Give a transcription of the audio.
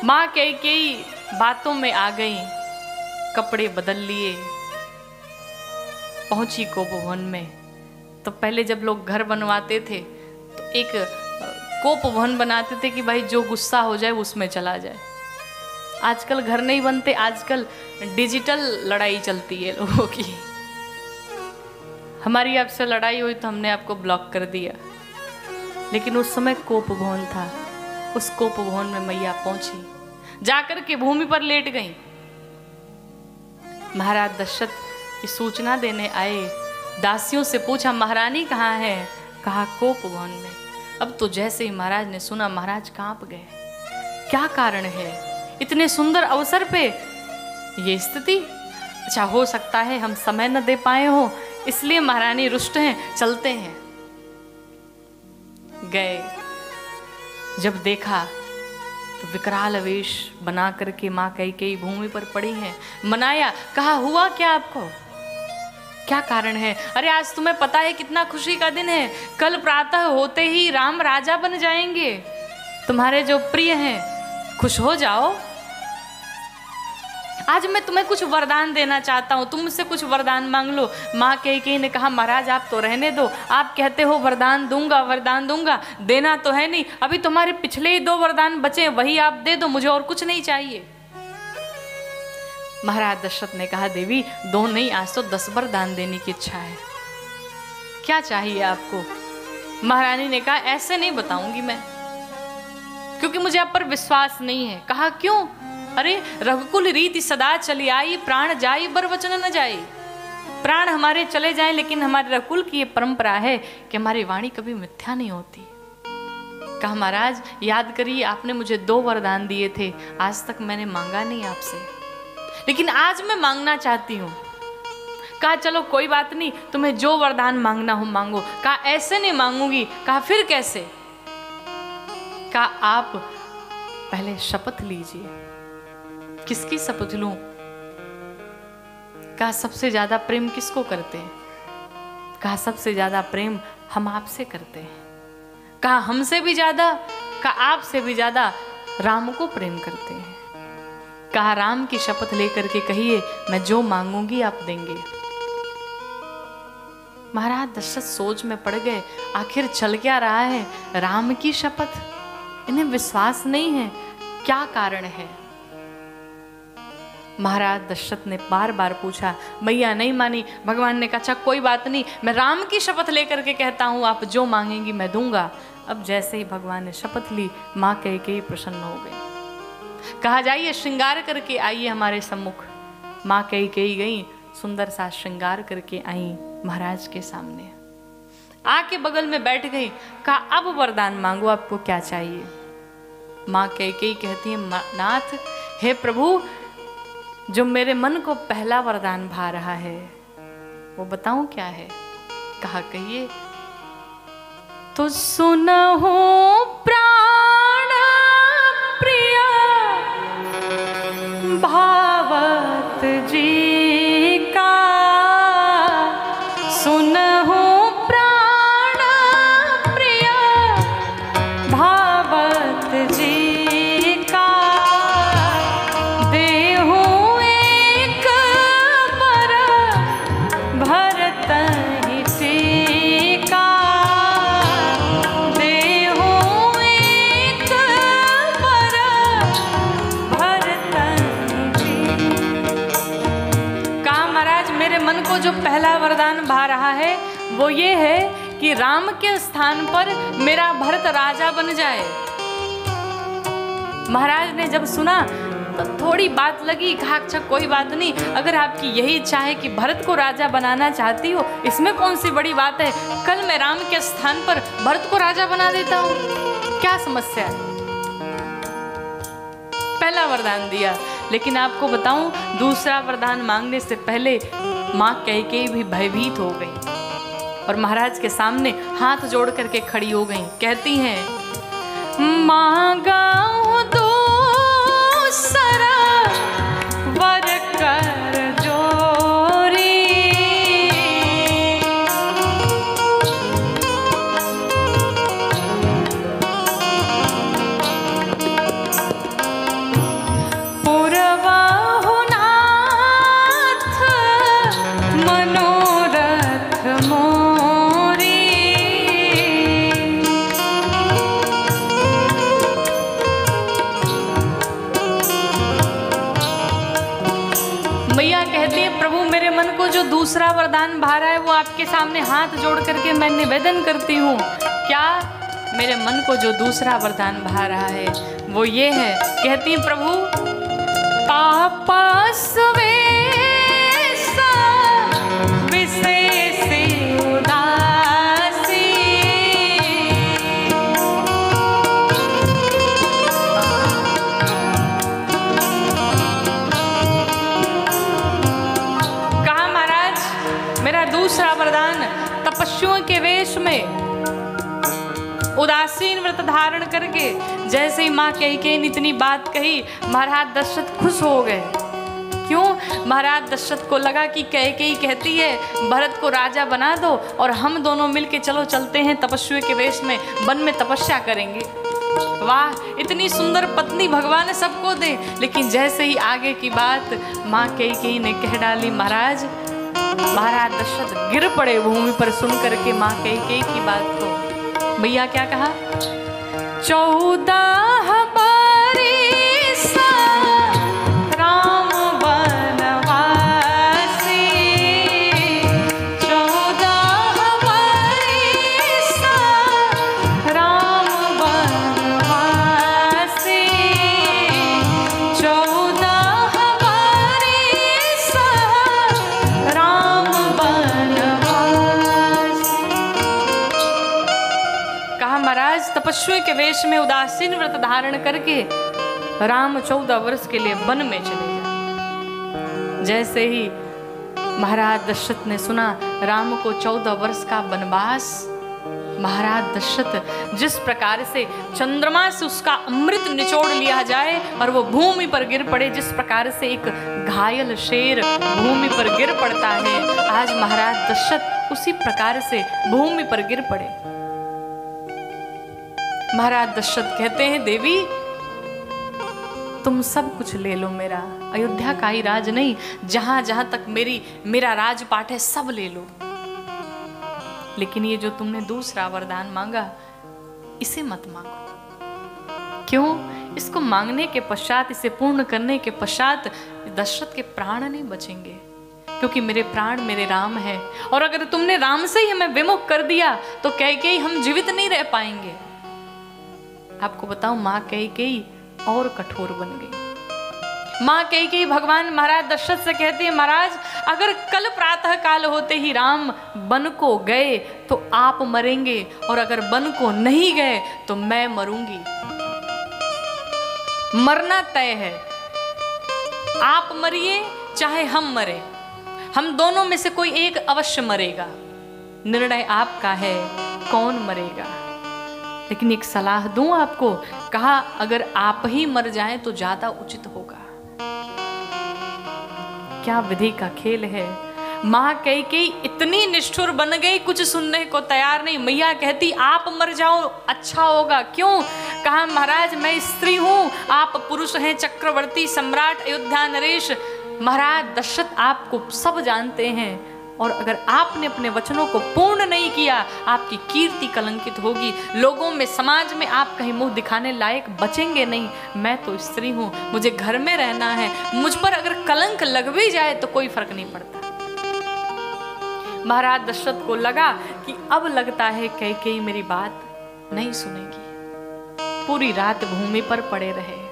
माँ कैकेयी बातों में आ गई, कपड़े बदल लिए, पहुंची कोपवन में। तो पहले जब लोग घर बनवाते थे तो एक कोपवन बनाते थे कि भाई जो गुस्सा हो जाए उसमें चला जाए। आजकल घर नहीं बनते, आजकल डिजिटल लड़ाई चलती है लोगों की। हमारी आपसे लड़ाई हुई तो हमने आपको ब्लॉक कर दिया, लेकिन उस समय कोप भवन था। उस कोप भवन में मैया पहुंची, जाकर के भूमि पर लेट गई। महाराज दशरथ ये सूचना देने आए, दासियों से पूछा महारानी कहाँ है? कहा कोप भवन में। अब तो जैसे ही महाराज ने सुना, महाराज कांप गए। क्या कारण है इतने सुंदर अवसर पे ये स्थिति? अच्छा, हो सकता है हम समय न दे पाए हो, इसलिए महारानी रुष्ट हैं, चलते हैं। गए, जब देखा तो विकराल वेश बना करके माँ कैकेयी भूमि पर पड़ी हैं। मनाया, कहा हुआ क्या आपको, क्या कारण है? अरे आज तुम्हें पता है कितना खुशी का दिन है, कल प्रातः होते ही राम राजा बन जाएंगे, तुम्हारे जो प्रिय हैं, खुश हो जाओ। आज मैं तुम्हें कुछ वरदान देना चाहता हूँ, तुम मुझसे कुछ वरदान मांग लो। माँ कैकेयी ने कहा महाराज आप तो रहने दो, आप कहते हो वरदान दूंगा वरदान दूंगा, देना तो है नहीं। अभी तुम्हारे पिछले ही 2 वरदान बचे, वही आप दे दो, मुझे और कुछ नहीं चाहिए। महाराज दशरथ ने कहा देवी 2 नहीं, आज तो 10 वरदान देने की इच्छा है, क्या चाहिए आपको? महारानी ने कहा ऐसे नहीं बताऊंगी मैं, क्योंकि मुझे आप पर विश्वास नहीं है। कहा क्यों? अरे रघुकुल रीति सदा चली आई, प्राण जाई बर वचन न जाई। प्राण हमारे चले जाएं, लेकिन हमारे रघुकुल की ये परंपरा है कि हमारी वाणी कभी मिथ्या नहीं होती। कहा महाराज याद करिए, आपने मुझे 2 वरदान दिए थे, आज तक मैंने मांगा नहीं आपसे, लेकिन आज मैं मांगना चाहती हूँ। कहा चलो कोई बात नहीं, तुम्हें जो वरदान मांगना हो मांगो। कहा ऐसे नहीं मांगूंगी। कहा फिर कैसे? कहा आप पहले शपथ लीजिए। किसकी शपथ लूं? कहा सबसे ज्यादा प्रेम किसको करते हैं? कहा सबसे ज्यादा प्रेम हम आपसे करते हैं। कहा हमसे भी ज्यादा? कहा आपसे भी ज्यादा राम को प्रेम करते हैं। कहा राम की शपथ लेकर के कहिए, मैं जो मांगूंगी आप देंगे। महाराज दशरथ सोच में पड़ गए, आखिर चल क्या रहा है? राम की शपथ, इन्हें विश्वास नहीं है, क्या कारण है? महाराज दशरथ ने बार बार पूछा, मैया नहीं मानी। भगवान ने कहा अच्छा कोई बात नहीं, मैं राम की शपथ लेकर के कहता हूं, आप जो मांगेंगी मैं दूंगा। अब जैसे ही भगवान ने शपथ ली, माँ कैकेयी प्रसन्न हो गई। कहा जाइए श्रृंगार करके आइए हमारे सम्मुख। माँ कैकेयी गई, सुंदर सा श्रृंगार करके आई महाराज के सामने, आके बगल में बैठ गई। कहा अब वरदान मांगो, आपको क्या चाहिए? माँ कैकेयी कहती है नाथ, हे प्रभु, जो मेरे मन को पहला वरदान भा रहा है वो बताऊं क्या है? कहा कहिए। तो सुनहु प्राण प्रिय भावत जी का, सुनहु प्राण प्रिय भावत जी का, देहु एक बर भरत ही टीका, देहु एक बर भरत ही। कहा महाराज मेरे मन को जो पहला वरदान भा रहा है वो ये है कि राम के स्थान पर मेरा भरत राजा बन जाए। महाराज ने जब सुना तो थोड़ी बात लगी। कहा अच्छा कोई बात नहीं, अगर आपकी यही इच्छा है कि भरत को राजा बनाना चाहती हो, इसमें कौन सी बड़ी बात है, कल मैं राम के स्थान पर भरत को राजा बना देता हूँ, क्या समस्या है? पहला वरदान दिया। लेकिन आपको बताऊं, दूसरा वरदान मांगने से पहले माँ कैकेयी भी भयभीत हो गई और महाराज के सामने हाथ जोड़ करके खड़ी हो गई। कहती हैं मांगा दूसरा वर कर जोरी, दूसरा वरदान भा रहा है वो आपके सामने हाथ जोड़ करके मैं निवेदन करती हूँ। क्या? मेरे मन को जो दूसरा वरदान भा रहा है वो ये है, कहती है प्रभु तापस विशेष उदासी, कहा महाराज मेरा दूसरा वरदान तपस्वियों के वेश में उदासीन व्रत धारण करके, जैसे ही माँ कैकेयी ने इतनी बात कही महाराज दशरथ खुश हो गए। क्यों? महाराज दशरथ को लगा कि कैकेयी कहती है भरत को राजा बना दो और हम दोनों मिलके चलो चलते हैं तपस्वी के वेश में वन में तपस्या करेंगे। वाह, इतनी सुंदर पत्नी भगवान सबको दे। लेकिन जैसे ही आगे की बात माँ कैकेयी ने कह डाली महाराज दशरथ गिर पड़े भूमि पर सुन करके माँ कैकेयी की बात को। भैया क्या कहा? 14 बरिस राम बनवासी, 14 बरिस राम बनवासी, 14 बरिस राम बनवासी। कहा महाराज तपस्वी के वेश में उदासीन व्रत धारण करके राम 14 वर्ष के लिए वन में चले गए। जैसे ही महाराज दशरथ ने सुना राम को 14 वर्ष का वनवास, महाराज दशरथ जिस प्रकार से चंद्रमा से उसका अमृत निचोड़ लिया जाए और वो भूमि पर गिर पड़े, जिस प्रकार से एक घायल शेर भूमि पर गिर पड़ता है, आज महाराज दशरथ उसी प्रकार से भूमि पर गिर पड़े। महाराज दशरथ कहते हैं देवी तुम सब कुछ ले लो मेरा, अयोध्या का ही राज नहीं, जहां जहां तक मेरा राजपाट है सब ले लो, लेकिन ये जो तुमने दूसरा वरदान मांगा इसे मत मांगो। क्यों? इसको मांगने के पश्चात, इसे पूर्ण करने के पश्चात दशरथ के प्राण नहीं बचेंगे, क्योंकि मेरे प्राण मेरे राम है। और अगर तुमने राम से ही हमें विमुख कर दिया तो कैकेयी हम जीवित नहीं रह पाएंगे। आपको बताऊं माँ कैकेयी और कठोर बन गई। माँ कैकेयी भगवान महाराज दशरथ से कहती है महाराज अगर कल प्रातः काल होते ही राम वन को गए तो आप मरेंगे, और अगर वन को नहीं गए तो मैं मरूंगी। मरना तय है, आप मरिए चाहे हम मरे, हम दोनों में से कोई एक अवश्य मरेगा। निर्णय आपका है कौन मरेगा। लेकिन एक सलाह दूं आपको, कहा अगर आप ही मर जाएं तो ज्यादा उचित होगा। क्या विधि का खेल है। मां कैकेयी इतनी निष्ठुर बन गई, कुछ सुनने को तैयार नहीं। मैया कहती आप मर जाओ अच्छा होगा। क्यों? कहा महाराज मैं स्त्री हूं, आप पुरुष हैं, चक्रवर्ती सम्राट अयोध्या नरेश। महाराज दशरथ आपको सब जानते हैं, और अगर आपने अपने वचनों को पूर्ण नहीं किया आपकी कीर्ति कलंकित होगी। लोगों में, समाज में आप कहीं मुंह दिखाने लायक बचेंगे नहीं। मैं तो स्त्री हूं, मुझे घर में रहना है, मुझ पर अगर कलंक लग भी जाए तो कोई फर्क नहीं पड़ता। महाराज दशरथ को लगा कि अब लगता है कैकेयी मेरी बात नहीं सुनेगी। पूरी रात भूमि पर पड़े रहे।